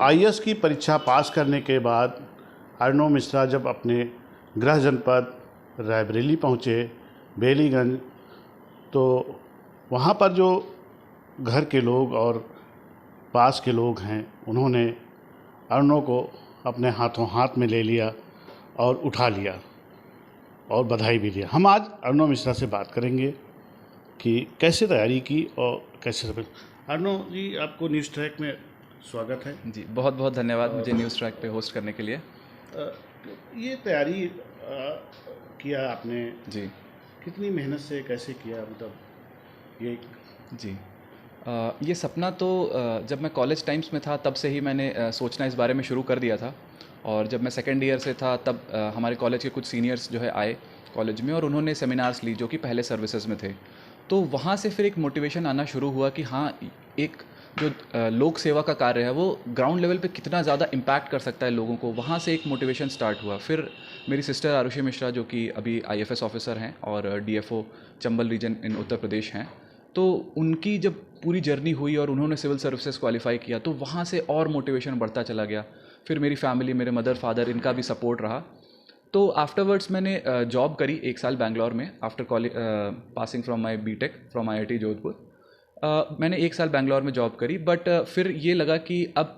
IAS की परीक्षा पास करने के बाद अर्णव मिश्रा जब अपने गृह जनपद रायबरेली पहुँचे, बेलीगंज, तो वहाँ पर जो घर के लोग और पास के लोग हैं, उन्होंने अर्णव को अपने हाथों हाथ में ले लिया और उठा लिया और बधाई भी दिया। हम आज अर्णव मिश्रा से बात करेंगे कि कैसे तैयारी की और कैसे सब। अर्णव जी, आपको न्यूज़ ट्रैक में स्वागत है। जी, बहुत बहुत धन्यवाद मुझे न्यूज़ ट्रैक पे होस्ट करने के लिए। ये तैयारी किया आपने जी कितनी मेहनत से, कैसे किया, मतलब ये? जी ये सपना तो जब मैं कॉलेज टाइम्स में था तब से ही मैंने सोचना इस बारे में शुरू कर दिया था। और जब मैं सेकेंड ईयर से था तब हमारे कॉलेज के कुछ सीनियर्स जो है आए कॉलेज में और उन्होंने सेमिनार्स ली जो कि पहले सर्विसेज में थे। तो वहाँ से फिर एक मोटिवेशन आना शुरू हुआ कि हाँ, एक जो लोक सेवा का कार्य है वो ग्राउंड लेवल पे कितना ज़्यादा इम्पैक्ट कर सकता है लोगों को। वहाँ से एक मोटिवेशन स्टार्ट हुआ। फिर मेरी सिस्टर आरुषि मिश्रा जो कि अभी आईएफएस ऑफिसर हैं और डीएफओ चंबल रीजन इन उत्तर प्रदेश हैं, तो उनकी जब पूरी जर्नी हुई और उन्होंने सिविल सर्विसेज क्वालिफाई किया तो वहाँ से और मोटिवेशन बढ़ता चला गया। फिर मेरी फैमिली, मेरे मदर फादर, इनका भी सपोर्ट रहा। तो आफ्टरवर्ड्स मैंने जॉब करी 1 साल बैंगलोर में after college passing from my BTech from IIT Jodhpur. मैंने 1 साल बैंगलोर में जॉब करी, बट फिर ये लगा कि अब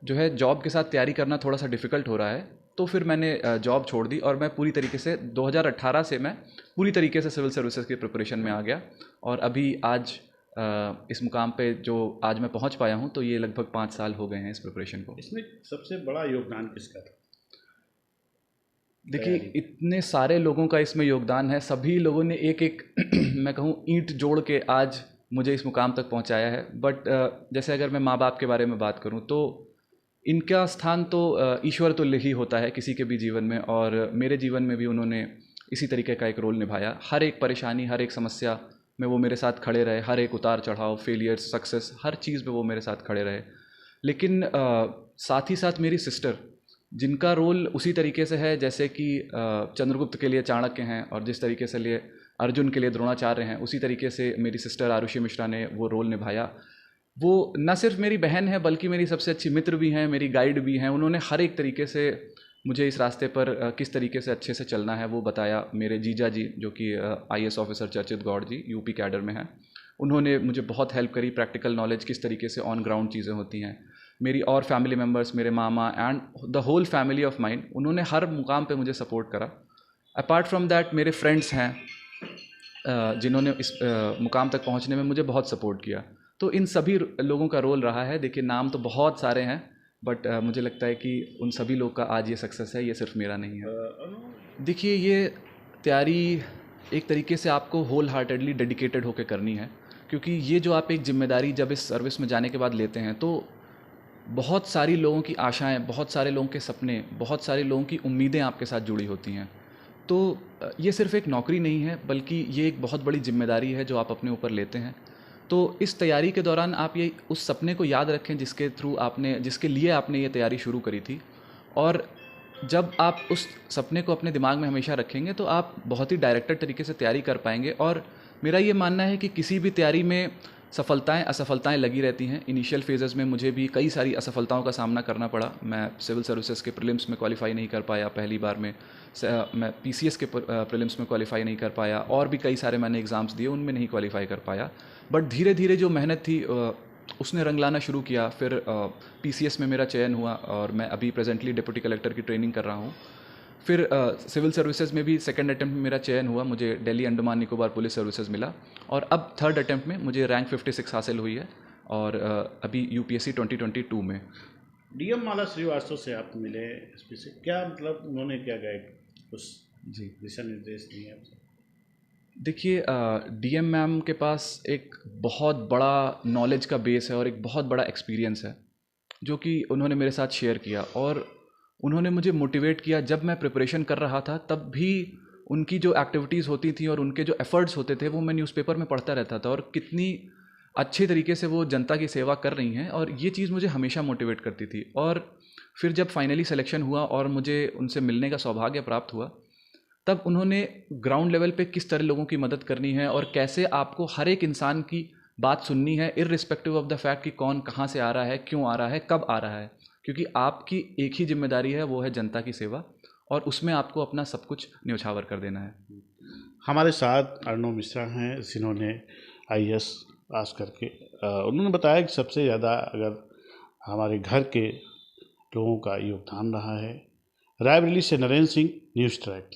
जो है जॉब के साथ तैयारी करना थोड़ा सा डिफ़िकल्ट हो रहा है। तो फिर मैंने जॉब छोड़ दी और मैं पूरी तरीके से 2018 से मैं पूरी तरीके से सिविल सर्विसेज की प्रिपरेशन में आ गया। और अभी आज इस मुकाम पे जो आज मैं पहुंच पाया हूं, तो ये लगभग 5 साल हो गए हैं इस प्रिपरेशन को। इसमें सबसे बड़ा योगदान किसका था? देखिए, इतने सारे लोगों का इसमें योगदान है। सभी लोगों ने एक एक मैं कहूँ ईंट जोड़ के आज मुझे इस मुकाम तक पहुंचाया है। बट जैसे अगर मैं माँ बाप के बारे में बात करूं तो इनका स्थान तो ईश्वर तुल्य ही होता है किसी के भी जीवन में। और मेरे जीवन में भी उन्होंने इसी तरीके का एक रोल निभाया। हर एक परेशानी, हर एक समस्या में वो मेरे साथ खड़े रहे। हर एक उतार चढ़ाव, फेलियर्स, सक्सेस, हर चीज़ में वो मेरे साथ खड़े रहे। लेकिन साथ ही साथ मेरी सिस्टर, जिनका रोल उसी तरीके से है जैसे कि चंद्रगुप्त के लिए चाणक्य हैं और जिस तरीके से लिए अर्जुन के लिए द्रोणाचार्य हैं, उसी तरीके से मेरी सिस्टर आरुषि मिश्रा ने वो रोल निभाया। वो न सिर्फ मेरी बहन है बल्कि मेरी सबसे अच्छी मित्र भी हैं, मेरी गाइड भी हैं। उन्होंने हर एक तरीके से मुझे इस रास्ते पर किस तरीके से अच्छे से चलना है वो बताया। मेरे जीजा जी जो कि आईएएस ऑफिसर चर्चित गौड़ जी यूपी कैडर में हैं, उन्होंने मुझे बहुत हेल्प करी। प्रैक्टिकल नॉलेज, किस तरीके से ऑन ग्राउंड चीज़ें होती हैं। मेरी और फैमिली मेम्बर्स, मेरे मामा and the whole family of mine, उन्होंने हर मुकाम पे मुझे सपोर्ट करा। अपार्ट फ्रॉम दैट मेरे फ्रेंड्स हैं जिन्होंने इस मुकाम तक पहुंचने में मुझे बहुत सपोर्ट किया। तो इन सभी लोगों का रोल रहा है। देखिए, नाम तो बहुत सारे हैं, बट मुझे लगता है कि उन सभी लोग का आज ये सक्सेस है, ये सिर्फ मेरा नहीं है। देखिए, ये तैयारी एक तरीके से आपको होल हार्टेडली डेडिकेटेड होकर करनी है, क्योंकि ये जो आप एक जिम्मेदारी जब इस सर्विस में जाने के बाद लेते हैं तो बहुत सारी लोगों की आशाएं, बहुत सारे लोगों के सपने, बहुत सारे लोगों की उम्मीदें आपके साथ जुड़ी होती हैं। तो ये सिर्फ एक नौकरी नहीं है बल्कि ये एक बहुत बड़ी जिम्मेदारी है जो आप अपने ऊपर लेते हैं। तो इस तैयारी के दौरान आप ये उस सपने को याद रखें जिसके लिए आपने ये तैयारी शुरू करी थी। और जब आप उस सपने को अपने दिमाग में हमेशा रखेंगे तो आप बहुत ही डायरेक्टेड तरीके से तैयारी कर पाएंगे। और मेरा ये मानना है कि किसी भी तैयारी में सफलताएं असफलताएं लगी रहती हैं। इनिशियल फेजेस में मुझे भी कई सारी असफलताओं का सामना करना पड़ा। मैं सिविल सर्विसेज के प्रीलिम्स में क्वालिफाई नहीं कर पाया पहली बार में। मैं पीसीएस के प्रीलिम्स में क्वालिफाई नहीं कर पाया। और भी कई सारे मैंने एग्ज़ाम्स दिए, उनमें नहीं क्वालिफाई कर पाया। बट धीरे धीरे जो मेहनत थी उसने रंग लाना शुरू किया। फिर पीसीएस में मेरा चयन हुआ और मैं अभी प्रेजेंटली डिप्टी कलेक्टर की ट्रेनिंग कर रहा हूँ। फिर सिविल सर्विसेज में भी सेकंड अटेम्प्ट में मेरा चयन हुआ, मुझे दिल्ली अंडमान निकोबार पुलिस सर्विसेज मिला। और अब थर्ड अटेम्प्ट में मुझे रैंक 56 हासिल हुई है। और अभी यूपीएससी 2022 में डीएम माला श्रीवास्तव से आप मिले, स्पेसिफिक क्या, मतलब उन्होंने क्या गाइड, कुछ जी दिशा निर्देश दिए आपसे? देखिए, डीएम मैम के पास एक बहुत बड़ा नॉलेज का बेस है और एक बहुत बड़ा एक्सपीरियंस है जो कि उन्होंने मेरे साथ शेयर किया। और उन्होंने मुझे मोटिवेट किया। जब मैं प्रिपरेशन कर रहा था तब भी उनकी जो एक्टिविटीज़ होती थी और उनके जो एफ़र्ट्स होते थे वो मैं न्यूज़पेपर में पढ़ता रहता था। और कितनी अच्छे तरीके से वो जनता की सेवा कर रही हैं, और ये चीज़ मुझे हमेशा मोटिवेट करती थी। और फिर जब फाइनली सिलेक्शन हुआ और मुझे उनसे मिलने का सौभाग्य प्राप्त हुआ, तब उन्होंने ग्राउंड लेवल पे किस तरह लोगों की मदद करनी है और कैसे आपको हर एक इंसान की बात सुननी है इररिस्पेक्टिव ऑफ द फैक्ट कि कौन कहाँ से आ रहा है, क्यों आ रहा है, कब आ रहा है, क्योंकि आपकी एक ही जिम्मेदारी है, वो है जनता की सेवा, और उसमें आपको अपना सब कुछ न्यौछावर कर देना है। हमारे साथ अर्णव मिश्रा हैं जिन्होंने IAS पास करके उन्होंने बताया कि सबसे ज़्यादा अगर हमारे घर के लोगों का योगदान रहा है। रायबरेली से नरेंद्र सिंह, न्यूज़ ट्रैक।